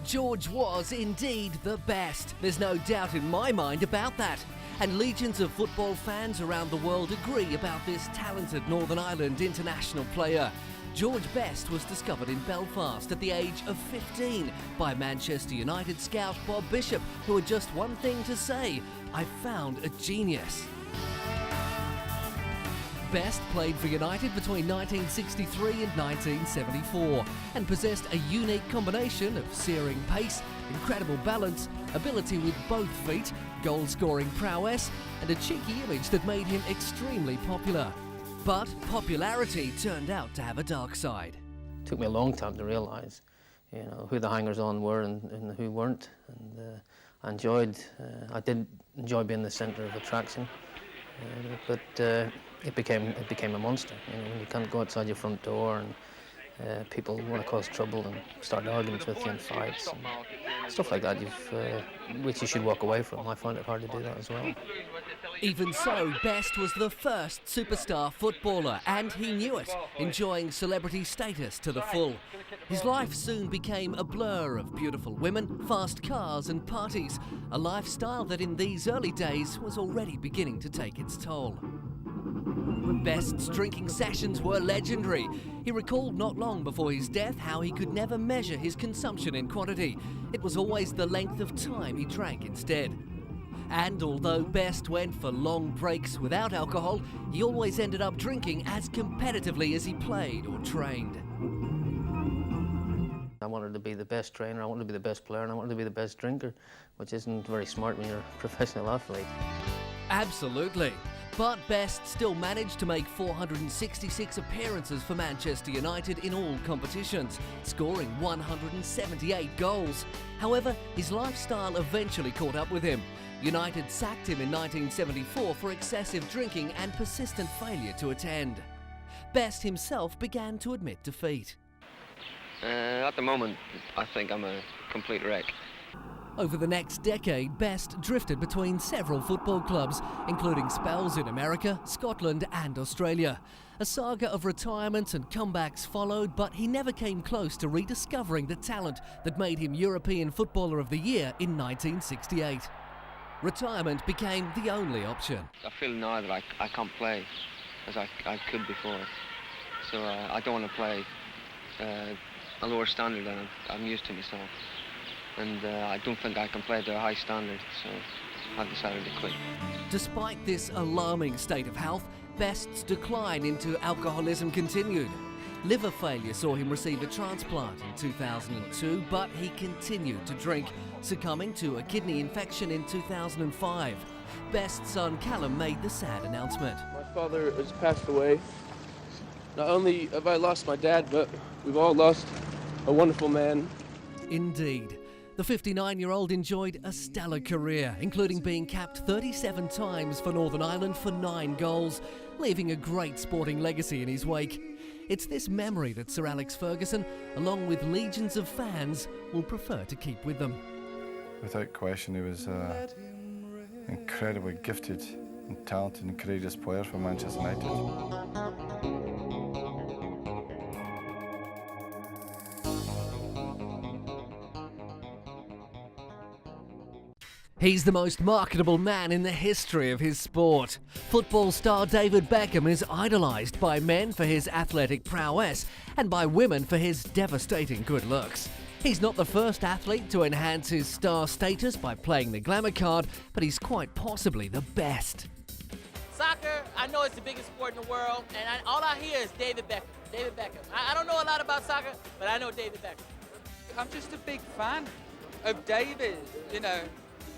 George was indeed the best. There's no doubt in my mind about that. And legions of football fans around the world agree about this talented Northern Ireland international player. George Best was discovered in Belfast at the age of 15 by Manchester United scout Bob Bishop, who had just one thing to say: "I found a genius." Best played for United between 1963 and 1974 and possessed a unique combination of searing pace, incredible balance, ability with both feet, goal-scoring prowess, and a cheeky image that made him extremely popular. But popularity turned out to have a dark side. It took me a long time to realise, who the hangers-on were and who weren't. And I did enjoy being the centre of attraction, but it became a monster. When you can't go outside your front door and people want to cause trouble and start arguments with you and fights and stuff like that, which you should walk away from. I find it hard to do that as well. Even so, Best was the first superstar footballer, and he knew it, enjoying celebrity status to the full. His life soon became a blur of beautiful women, fast cars and parties, a lifestyle that in these early days was already beginning to take its toll. Best's drinking sessions were legendary. He recalled not long before his death how he could never measure his consumption in quantity. It was always the length of time he drank instead. And although Best went for long breaks without alcohol, he always ended up drinking as competitively as he played or trained. I wanted to be the best trainer, I wanted to be the best player, and I wanted to be the best drinker, which isn't very smart when you're a professional athlete. Absolutely. But Best still managed to make 466 appearances for Manchester United in all competitions, scoring 178 goals. However, his lifestyle eventually caught up with him. United sacked him in 1974 for excessive drinking and persistent failure to attend. Best himself began to admit defeat. At the moment, I think I'm a complete wreck. Over the next decade, Best drifted between several football clubs, including spells in America, Scotland and Australia. A saga of retirements and comebacks followed, but he never came close to rediscovering the talent that made him European Footballer of the Year in 1968. Retirement became the only option. I feel now that I can't play as I could before. So I don't want to play a lower standard than I'm used to myself. And I don't think I can play to a high standard, so I've decided to quit. Despite this alarming state of health, Best's decline into alcoholism continued. Liver failure saw him receive a transplant in 2002, but he continued to drink, succumbing to a kidney infection in 2005. Best's son Callum made the sad announcement. My father has passed away. Not only have I lost my dad, but we've all lost a wonderful man. Indeed. The 59-year-old enjoyed a stellar career, including being capped 37 times for Northern Ireland for 9 goals, leaving a great sporting legacy in his wake. It's this memory that Sir Alex Ferguson, along with legions of fans, will prefer to keep with them. Without question, he was an incredibly gifted and talented and courageous player for Manchester United. He's the most marketable man in the history of his sport. Football star David Beckham is idolised by men for his athletic prowess and by women for his devastating good looks. He's not the first athlete to enhance his star status by playing the glamour card, but he's quite possibly the best. Soccer, I know it's the biggest sport in the world, and all I hear is David Beckham. David Beckham. I don't know a lot about soccer, but I know David Beckham. I'm just a big fan of David,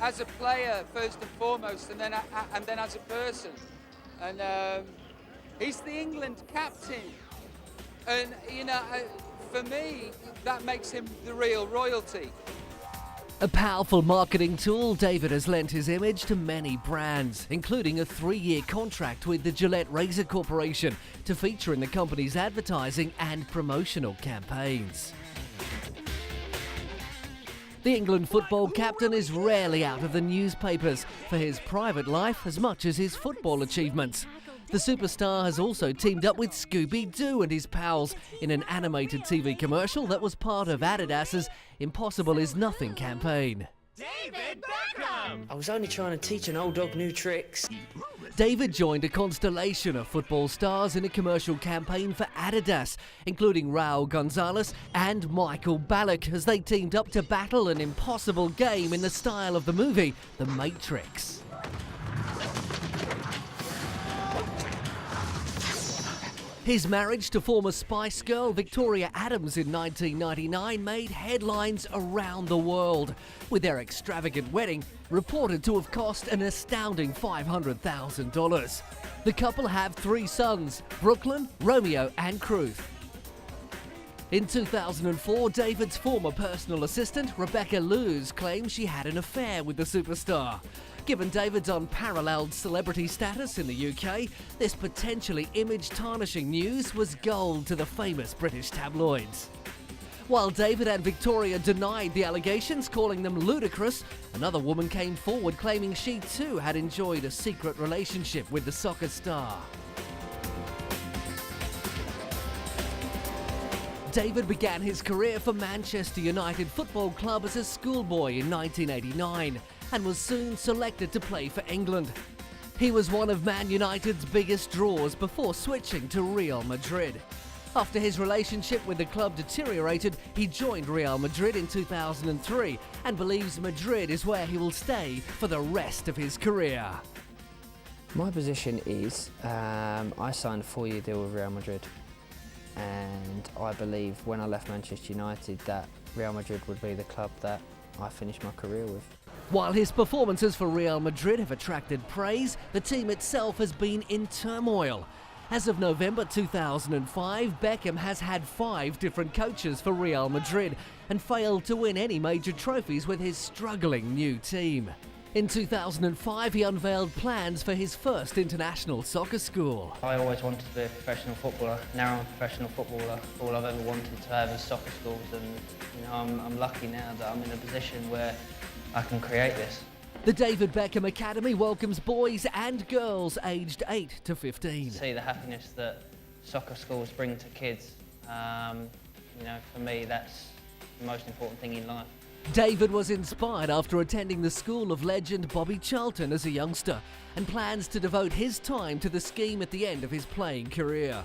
as a player first and foremost, and then as a person. And he's the England captain, and for me that makes him the real royalty. A powerful marketing tool, David has lent his image to many brands, including a 3-year contract with the Gillette Razor Corporation to feature in the company's advertising and promotional campaigns. The England football captain is rarely out of the newspapers for his private life as much as his football achievements. The superstar has also teamed up with Scooby-Doo and his pals in an animated TV commercial that was part of Adidas's Impossible is Nothing campaign. David Beckham! I was only trying to teach an old dog new tricks. David joined a constellation of football stars in a commercial campaign for Adidas, including Raul Gonzalez and Michael Ballack, as they teamed up to battle an impossible game in the style of the movie The Matrix. His marriage to former Spice Girl Victoria Adams in 1999 made headlines around the world, with their extravagant wedding reported to have cost an astounding $500,000. The couple have 3 sons, Brooklyn, Romeo and Cruz. In 2004, David's former personal assistant, Rebecca Lewis, claimed she had an affair with the superstar. Given David's unparalleled celebrity status in the UK, this potentially image-tarnishing news was gold to the famous British tabloids. While David and Victoria denied the allegations, calling them ludicrous, another woman came forward claiming she too had enjoyed a secret relationship with the soccer star. David began his career for Manchester United Football Club as a schoolboy in 1989 and was soon selected to play for England. He was one of Man United's biggest draws before switching to Real Madrid. After his relationship with the club deteriorated, he joined Real Madrid in 2003 and believes Madrid is where he will stay for the rest of his career. My position is I signed a 4-year deal with Real Madrid, and I believe when I left Manchester United that Real Madrid would be the club that I finished my career with. While his performances for Real Madrid have attracted praise, the team itself has been in turmoil. As of November 2005, Beckham has had 5 different coaches for Real Madrid and failed to win any major trophies with his struggling new team. In 2005, he unveiled plans for his first international soccer school. I always wanted to be a professional footballer. Now I'm a professional footballer. All I've ever wanted to have is soccer schools, and I'm lucky now that I'm in a position where I can create this. The David Beckham Academy welcomes boys and girls aged 8 to 15. See the happiness that soccer schools bring to kids. For me, that's the most important thing in life. David was inspired after attending the school of legend Bobby Charlton as a youngster and plans to devote his time to the scheme at the end of his playing career.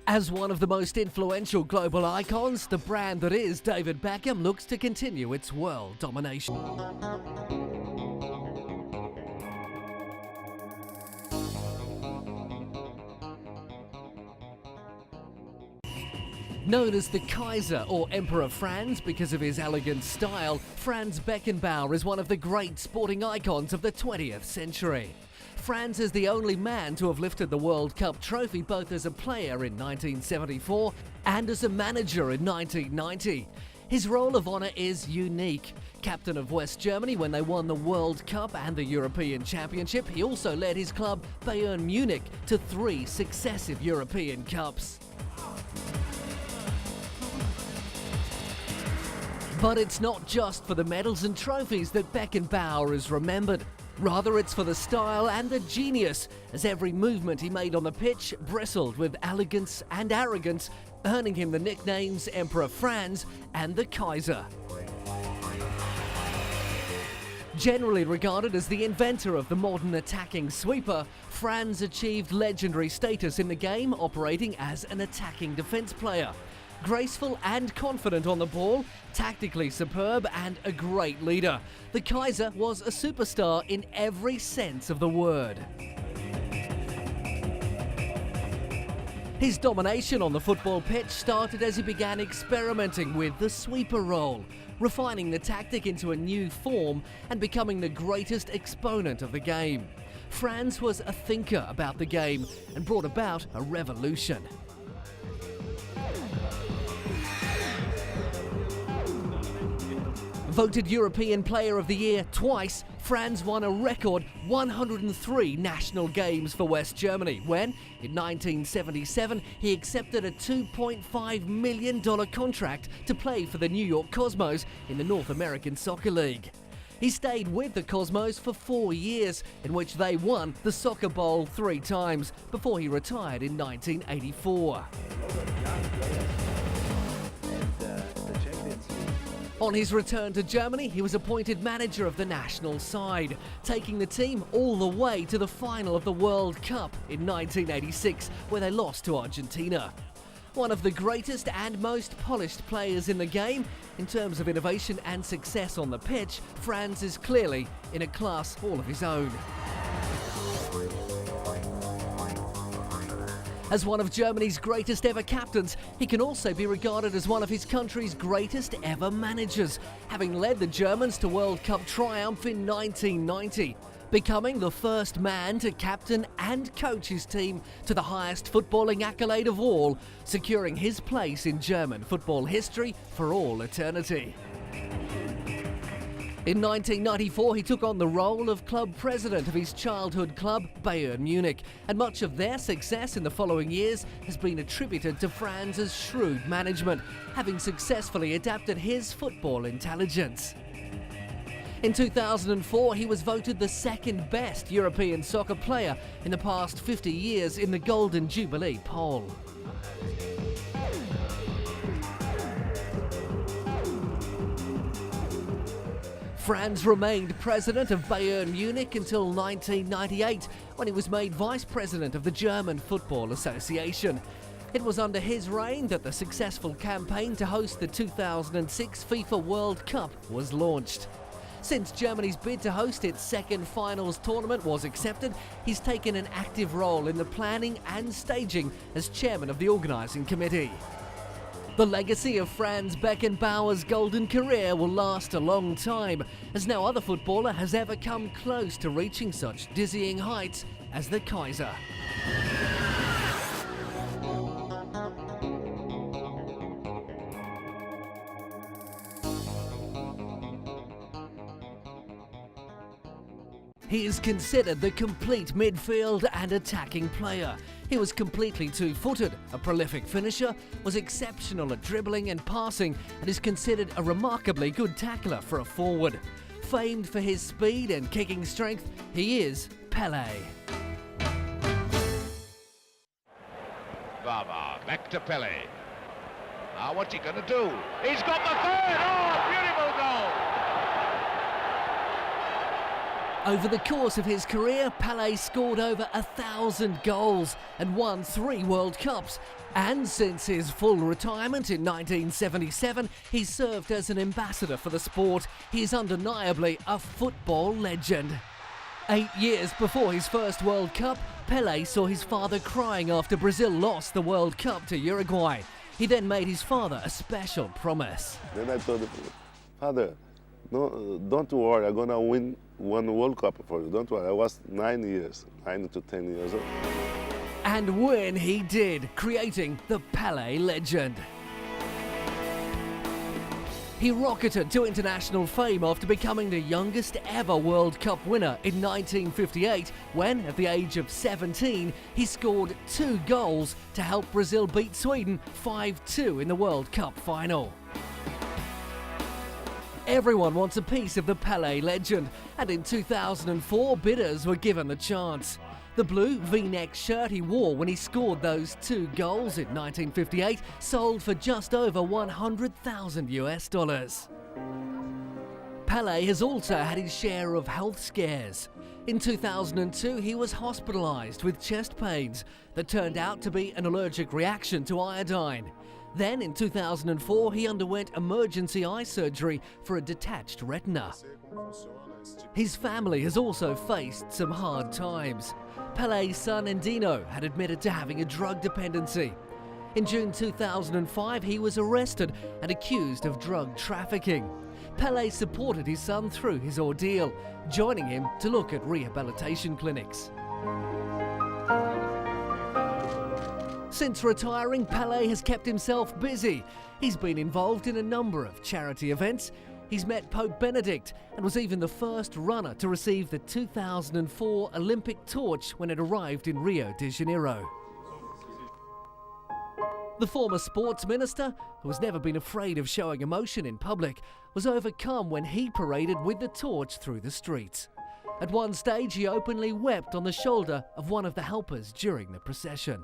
As one of the most influential global icons, the brand that is David Beckham looks to continue its world domination. Known as the Kaiser or Emperor Franz because of his elegant style, Franz Beckenbauer is one of the great sporting icons of the 20th century. Franz is the only man to have lifted the World Cup trophy both as a player in 1974 and as a manager in 1990. His role of honour is unique. Captain of West Germany when they won the World Cup and the European Championship, he also led his club Bayern Munich to 3 successive European Cups. But it's not just for the medals and trophies that Beckenbauer is remembered. Rather, it's for the style and the genius, as every movement he made on the pitch bristled with elegance and arrogance, earning him the nicknames Emperor Franz and the Kaiser. Generally regarded as the inventor of the modern attacking sweeper, Franz achieved legendary status in the game, operating as an attacking defence player. Graceful and confident on the ball, tactically superb and a great leader, the Kaiser was a superstar in every sense of the word. His domination on the football pitch started as he began experimenting with the sweeper role, refining the tactic into a new form and becoming the greatest exponent of the game. Franz was a thinker about the game and brought about a revolution. Voted European Player of the Year twice, Franz won a record 103 national games for West Germany when, in 1977, he accepted a $2.5 million contract to play for the New York Cosmos in the North American Soccer League. He stayed with the Cosmos for 4 years, in which they won the Soccer Bowl 3 times, before he retired in 1984. On his return to Germany, he was appointed manager of the national side, taking the team all the way to the final of the World Cup in 1986, where they lost to Argentina. One of the greatest and most polished players in the game, in terms of innovation and success on the pitch, Franz is clearly in a class all of his own. As one of Germany's greatest ever captains, he can also be regarded as one of his country's greatest ever managers, having led the Germans to World Cup triumph in 1990, becoming the first man to captain and coach his team to the highest footballing accolade of all, securing his place in German football history for all eternity. In 1994, he took on the role of club president of his childhood club, Bayern Munich, and much of their success in the following years has been attributed to Franz's shrewd management, having successfully adapted his football intelligence. In 2004, he was voted the second best European soccer player in the past 50 years in the Golden Jubilee poll. Franz remained president of Bayern Munich until 1998, when he was made vice president of the German Football Association. It was under his reign that the successful campaign to host the 2006 FIFA World Cup was launched. Since Germany's bid to host its second finals tournament was accepted, he's taken an active role in the planning and staging as chairman of the organising committee. The legacy of Franz Beckenbauer's golden career will last a long time, as no other footballer has ever come close to reaching such dizzying heights as the Kaiser. He is considered the complete midfield and attacking player. He was completely two-footed, a prolific finisher, was exceptional at dribbling and passing, and is considered a remarkably good tackler for a forward. Famed for his speed and kicking strength, he is Pelé. Baba, back to Pelé. Now what's he going to do? He's got the third! Oh, beautiful goal! Over the course of his career, Pelé scored over 1,000 goals and won 3 World Cups. And since his full retirement in 1977, he's served as an ambassador for the sport. He is undeniably a football legend. 8 years before his first World Cup, Pelé saw his father crying after Brazil lost the World Cup to Uruguay. He then made his father a special promise. Then I told him, Father, no, don't worry, I'm gonna win 1 World Cup for you. Don't worry. I was 9 to 10 years old. And win he did, creating the Pelé legend. He rocketed to international fame after becoming the youngest ever World Cup winner in 1958, when, at the age of 17, he scored 2 goals to help Brazil beat Sweden 5-2 in the World Cup final. Everyone wants a piece of the Pelé legend, and in 2004, bidders were given the chance. The blue V-neck shirt he wore when he scored those 2 goals in 1958 sold for just over $100,000 US. Pelé has also had his share of health scares. In 2002, he was hospitalised with chest pains that turned out to be an allergic reaction to iodine. Then, in 2004, he underwent emergency eye surgery for a detached retina. His family has also faced some hard times. Pelé's son Endino had admitted to having a drug dependency. In June 2005, he was arrested and accused of drug trafficking. Pelé supported his son through his ordeal, joining him to look at rehabilitation clinics. Since retiring, Pelé has kept himself busy. He's been involved in a number of charity events. He's met Pope Benedict and was even the first runner to receive the 2004 Olympic torch when it arrived in Rio de Janeiro. The former sports minister, who has never been afraid of showing emotion in public, was overcome when he paraded with the torch through the streets. At one stage, he openly wept on the shoulder of one of the helpers during the procession.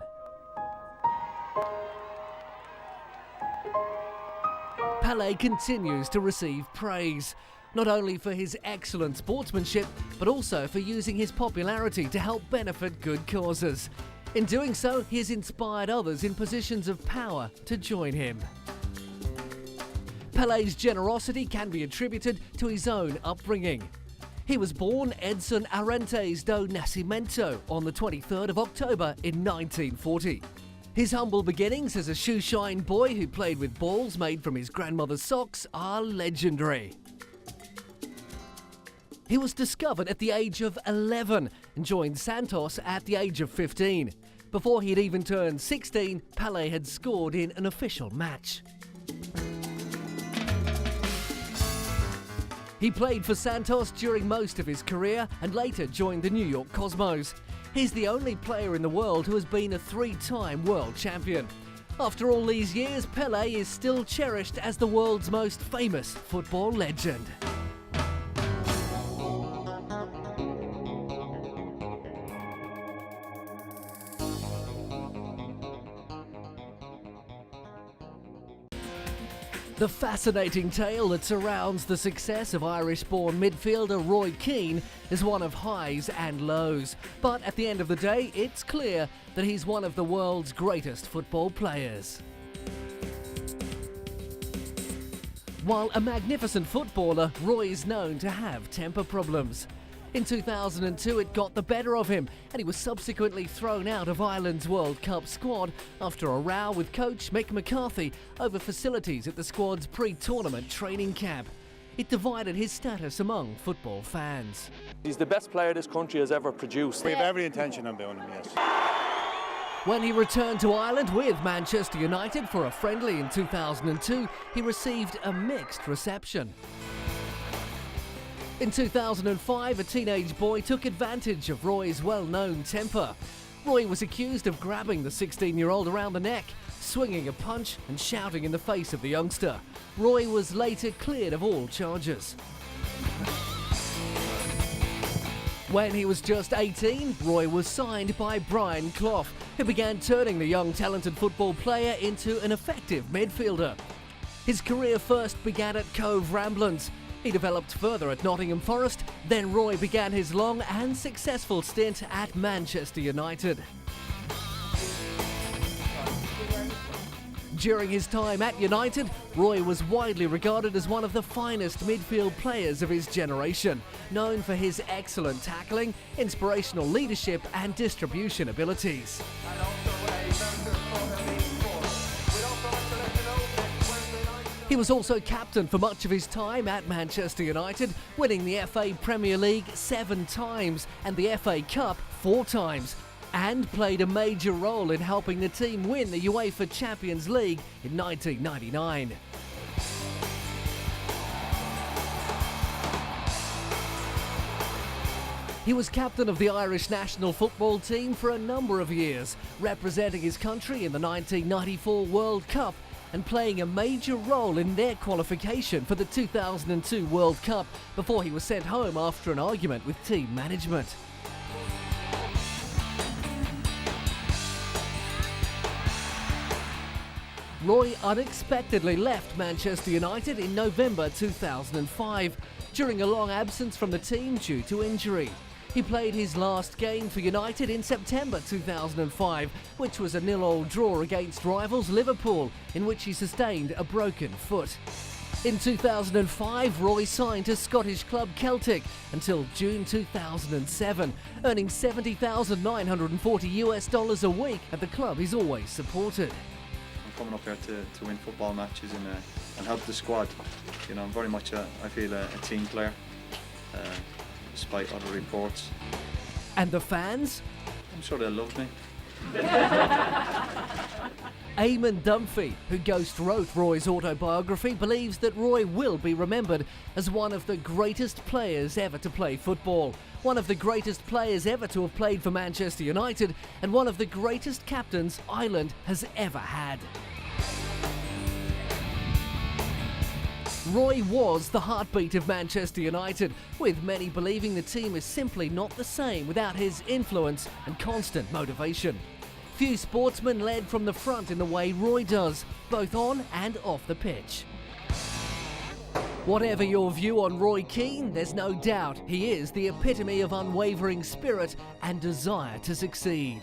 Pelé continues to receive praise, not only for his excellent sportsmanship, but also for using his popularity to help benefit good causes. In doing so, he has inspired others in positions of power to join him. Pelé's generosity can be attributed to his own upbringing. He was born Edson Arantes do Nascimento on the 23rd of October in 1940. His humble beginnings as a shoeshine boy who played with balls made from his grandmother's socks are legendary. He was discovered at the age of 11 and joined Santos at the age of 15. Before he had even turned 16, Pelé had scored in an official match. He played for Santos during most of his career and later joined the New York Cosmos. He's the only player in the world who has been a 3-time world champion. After all these years, Pelé is still cherished as the world's most famous football legend. The fascinating tale that surrounds the success of Irish-born midfielder Roy Keane is one of highs and lows. But at the end of the day, it's clear that he's one of the world's greatest football players. While a magnificent footballer, Roy is known to have temper problems. In 2002, it got the better of him, and he was subsequently thrown out of Ireland's World Cup squad after a row with coach Mick McCarthy over facilities at the squad's pre-tournament training camp. It divided his status among football fans. He's the best player this country has ever produced. We have every intention of doing him, yes. When he returned to Ireland with Manchester United for a friendly in 2002, he received a mixed reception. In 2005, a teenage boy took advantage of Roy's well-known temper. Roy was accused of grabbing the 16-year-old around the neck, swinging a punch and shouting in the face of the youngster. Roy was later cleared of all charges. When he was just 18, Roy was signed by Brian Clough, who began turning the young talented football player into an effective midfielder. His career first began at Cove Ramblins. He developed further at Nottingham Forest, then Roy began his long and successful stint at Manchester United. During his time at United, Roy was widely regarded as one of the finest midfield players of his generation, known for his excellent tackling, inspirational leadership and distribution abilities. He was also captain for much of his time at Manchester United, winning the FA Premier League 7 times and the FA Cup 4 times, and played a major role in helping the team win the UEFA Champions League in 1999. He was captain of the Irish national football team for a number of years, representing his country in the 1994 World Cup and playing a major role in their qualification for the 2002 World Cup before he was sent home after an argument with team management. Roy unexpectedly left Manchester United in November 2005 during a long absence from the team due to injury. He played his last game for United in September 2005, which was a 0-0 draw against rivals Liverpool, in which he sustained a broken foot. In 2005, Roy signed to Scottish club Celtic until June 2007, earning $70,940 a week at the club he's always supported. I'm coming up here to win football matches and help the squad. You know, I'm very much I feel a team player. Despite other reports. And the fans? I'm sure they'll love me. Eamon Dunphy, who ghost-wrote Roy's autobiography, believes that Roy will be remembered as one of the greatest players ever to play football, one of the greatest players ever to have played for Manchester United, and one of the greatest captains Ireland has ever had. Roy was the heartbeat of Manchester United, with many believing the team is simply not the same without his influence and constant motivation. Few sportsmen led from the front in the way Roy does, both on and off the pitch. Whatever your view on Roy Keane, there's no doubt he is the epitome of unwavering spirit and desire to succeed.